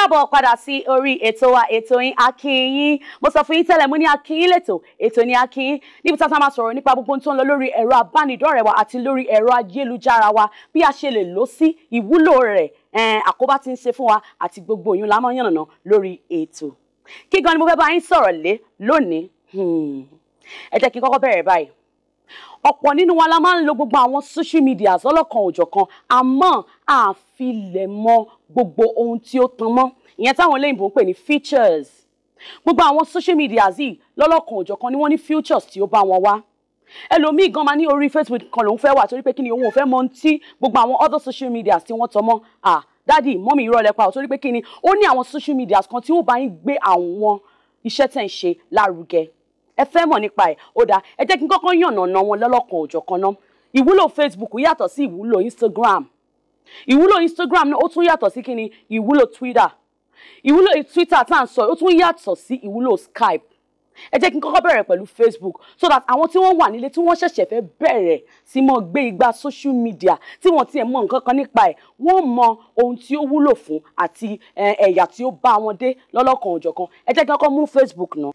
káàbọ̀ padà sí orí ètò wa ètò yín Akiyinoo. Mo sọ fún yín tẹ́lẹ̀ mo ní Akiyinoo lẹ́tọ̀ ètò ní Akiyinoo níbi tá a máa sọ̀rọ̀ nípa gbogbo tó ń lọ lórí ẹ̀rọ abánidọ́rẹ̀ẹ́ wa àti lórí ẹ̀rọ ayélujára wa bí a ṣe lè lò sí ìwúlò rẹ̀ àkóbá tí ń ṣe fún wa àti gbogbo oyún la máa ń yànnàná lórí ètò. Kí gan ni mo fẹ́ bá yín sọ̀rọ̀ lé lónìí? Ẹ jẹ́ kí n kọ́kọ́ bẹ̀rẹ̀ báyìí. Ọ̀pọ̀ nínú wa la máa ń lo gbogbo àwọn social media ọlọ́kan òjọ̀kan àmọ́ àfilẹ̀ mọ gbogbo ohun tí ó tan mọ́ ìyẹn táwọn olóyìnbó ń pè ní features. Gbogbo àwọn social media yìí lọ́lọ́kan òjọ̀kan ni wọ́n ní features tí ó bá wọn wá. Ẹlòmíì gan máa ní orí Facebook kan lòun fẹ́ wà torí pé kí ni òun ò fẹ́ mọ tí gbogbo àwọn other social media tí wọ́n tan mọ́. Dádì mọ́mì irọ́ lẹ pa ò torí pé kí ni ó ní àwọn social media kan tí ó bá yín gbé àwọn iṣẹ́ tẹ̀ ń ṣe lárugẹ. Ẹ fẹ́ mọ̀ nípa ẹ̀ ó dáa ẹ jẹ́ kí n kọ́kọ́ yànnàná wọn lọ́lọ́kan òjọ̀kan náà. Ìwúlò Facebook yàtọ̀ sí ìwúlò Instagram. Ìwúlò Instagram náà ó tún yàtọ̀ sí kíni ìwúlò Twitter. Ìwúlò Twitter tá à ń sọ ó tún yàtọ̀ sí ìwúlò Skype. Ẹ jẹ́ kí n kọ́kọ́ bẹ̀rẹ̀ pẹ̀lú Facebook so that àwọn tí wọ́n wà nílé tí wọ́n ṣẹ̀ṣẹ̀ fẹ́ bẹ̀rẹ̀ sí mọ́ gbé igbá social media tí wọ́n tiẹ̀ mọ̀ nǹkan kan nípa ẹ̀ wọ́n mọ ohun tí ó wúlò fún àti ẹ̀yà tí ó bá wọn dé lọ́lọ́kan òjọ̀kan. Ẹ jẹ́ kí n kọ́kọ́ mú Facebook náà.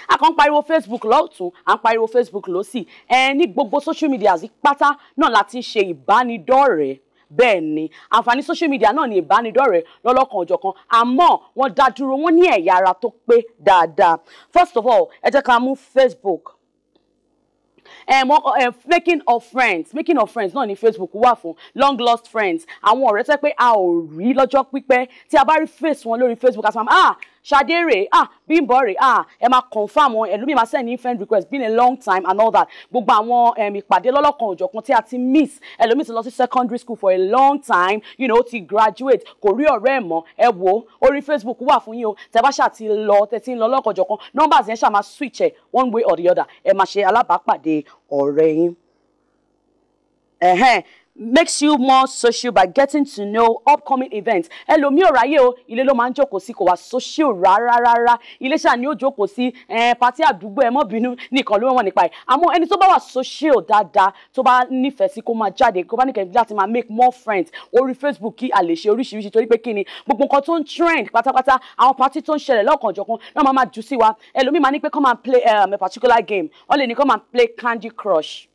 A kàn ń pariwo Facebook lọ́tún à ń pariwo Facebook lọ́sì ní gbogbo social media pátá náà láti ń ṣe ìbánidọ́rẹ̀ẹ́. Bẹ́ẹ̀ ni àǹfààní social media náà ni ìbánidọ́rẹ̀ẹ́ lọ́lọ́kan òjọ̀kan àmọ́ wọ́n dá dúró wọ́n ní ẹ̀yà ara tó pé dáadáa. First of all ẹ jẹ́ ká mú Facebook. Making of friends náà ni Facebook wà fún long lost friends àwọn ọ̀rẹ́ tẹ́ pé a ò rí lọ́jọ́ pípẹ́ tí a bá rí face wọn lórí Facebook a sọ Ṣadé rè Bímbọ́ rè ẹ máa confirm wọn ẹlòmíì máa send ní friend request been a long time and all that gbogbo àwọn ìpàdé lọ́lọ́kan òjọ̀kan tí a ti miss ẹlòmíì ti lọ sí secondary school for a long time ó ti graduate kò rí ọ̀rẹ́ ẹ̀ mọ́ ẹ wò orí Facebook wà fún yín o tẹ́ bá ṣáà ti lọ tẹ́ ti ń lọ lọ́lọ́kan òjọ̀kan numbers yẹn ṣáà máa switch ẹ̀ one way or the other ẹ máa ṣe alábàápàdé ọ̀rẹ́ yín. Makes you more social by getting to know upcoming events. Ẹlòmíì ò ráyè o ilé ló máa ń jókòó sí kò wá social rárá ilé ṣáà ni ó jókòó sí pàtí àdúgbò ẹ mọ́ bínú nìkan ló wọ́n nípa ẹ̀ àmọ́ ẹni tó bá wà social dáadáa tó bá nífẹ̀ẹ́ sí kó máa jáde kó bá nífẹ̀ẹ́ láti máa make more friends orí Facebook kí a lè ṣe oríṣiríṣi torí pé kí ni gbogbo nǹkan tó ń trend pátápátá àwọn pàtí tó ń ṣẹlẹ̀ lọ́kànjọ̀kan náà máa jù sí wa ẹlòmíì máa ní pé come and play a particular game wọ́n lè ní come and play Candy Crush.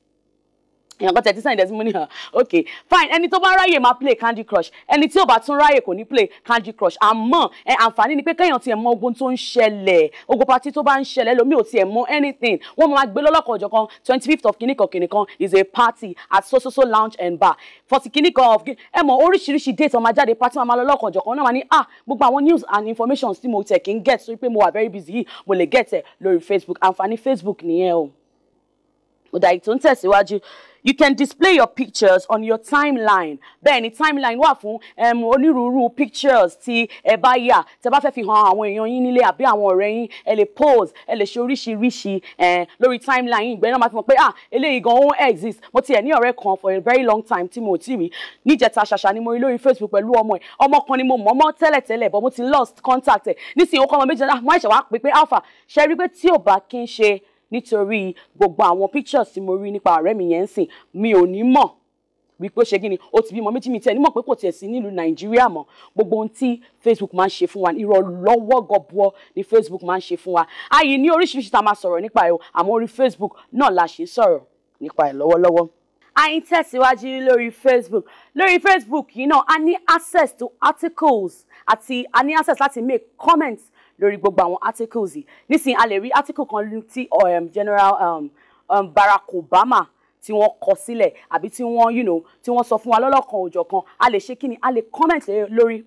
Èèyàn kan tẹ̀tí sáyìn dẹ́sí mú ní okay fine ẹni tó bá ráyè máa play Candy Crush ẹni tí ò bá tún ráyè kò ní play Candy Crush àmọ́ àǹfààní ni pé kéèyàn tiẹ̀ mọ ogun tó ń ṣẹlẹ̀ ogun party tó bá ń ṣẹlẹ̀ lómi ò tiẹ̀ mọ anything wọ́n máa gbé lọ́lọ́kan òjọ̀kan 25th of kìnìkan is a party at so lounge and bar 40 kìnìkan of mọ oríṣiríṣi date ọmọ jáde party máa lọ́lọ́kan òjọ̀kan náà máa ní gbogbo àwọn news and information tí mo tẹ̀ kí n get so pé mo wà very busy yìí mo lè get ẹ̀ lórí Facebook àǹfààní Facebook nìyẹn o. Ọ̀dà ìtò ń tẹ̀síwájú. You can display your pictures on your timeline. Bẹ́ẹ̀ni timeline wà fún onírúurú pictures tí ẹ bá yà tẹ́ bá fẹ́ fi hàn àwọn èèyàn yín nílé àbí àwọn ọ̀rẹ́ yín ẹ lè pose ẹ lè ṣe oríṣiríṣi lórí timeline yín ìgbẹ́ náà máa fi mọ̀ pé eléyìí gan ó exist. Mo tiẹ̀ ní ọ̀rẹ́ kan for a very long time tí mo ò tí rí níjẹta ṣàṣà ni mo rí lórí Facebook pẹ̀lú ọmọ ẹ̀ ọmọ kan ni mo mọ̀ tẹ́lẹ̀tẹ́lẹ̀ but mo ti lost contact ẹ̀ nísìnyí ó kọ́ ọmọ méjì náà mo ẹ̀ṣẹ̀ wá pé alpha ṣe rí pé tí ò bá kí n ṣe nítorí gbogbo àwọn pictures tí mo rí nípa ọ̀rẹ́ mi yẹn ń sìn mi ò ní mọ̀ wípé ó ṣe kí ni ó ti bímọ méjì mi tiẹ̀ ní mọ̀ pé kò tiẹ̀ sí nílùú Nàìjíríà mọ́ gbogbo ohun tí Facebook máa ń ṣe fún wa ìrànlọ́wọ́ gọbọ ni Facebook máa ń ṣe fún wa ayé ní oríṣiríṣi tá a máa sọ̀rọ̀ nípa ẹ̀ àmọ́ orí Facebook náà la ṣe sọ̀rọ̀ nípa ẹ̀ lọ́wọ́lọ́wọ́. A ń tẹ̀síwájú lórí Facebook yìí náà a ní access to articles àti a ní access láti make comments lórí gbogbo àwọn articles yìí nísìnyí a lè rí article kan tí General Barack Obama tí wọ́n kọ sílẹ̀ àbí tí wọ́n sọ fún wa lọ́lọ́kan òjọ̀kan a lè ṣe kíni a lè comment lórí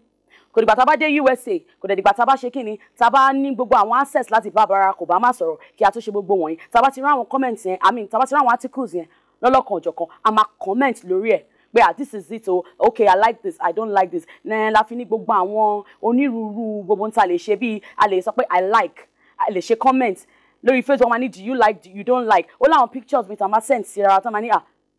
kò dìgbà tá a bá dé USA kò dìgbà tá a bá ṣe kíni tá a bá ní gbogbo àwọn access láti bá Barack Obama sọ̀rọ̀ kí a tó ṣe gbogbo wọ̀nyí tá a bá ti rí àwọn comments yẹn tá a bá ti rí àwọn articles yẹn lọ́lọ́kan òjọ̀kan a máa comment lórí ẹ̀ pé this is it okay I like this I don't like this la fi ní gbogbo àwọn onírúurú gbogbo ń ta lè ṣe bí a lè sọ pé I like a lè ṣe comment lórí Facebook wọn ní do you like do you don't like ó láwọn pictures mi tàn máa send sí ara tán máa ní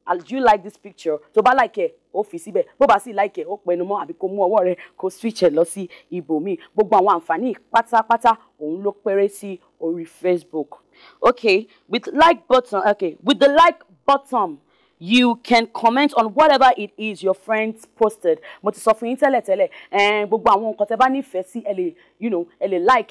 do you like this picture tó bá like ẹ ó fi síbẹ̀ bó bá sì like ẹ ó pẹnu mọ́ àbí kó mú ọwọ́ rẹ kó switch ẹ lọ sí ibòmíì gbogbo àwọn àǹfààní pátápátá òun ló péré sí orí Facebook. With the like button you can comment on whatever it is your friends posted. Mo ti sọ fún yín tẹ́lẹ̀ tẹ́lẹ̀, gbogbo àwọn nǹkan tẹ́ bá nífẹ̀ẹ́ sí ẹ lè, ẹ lè like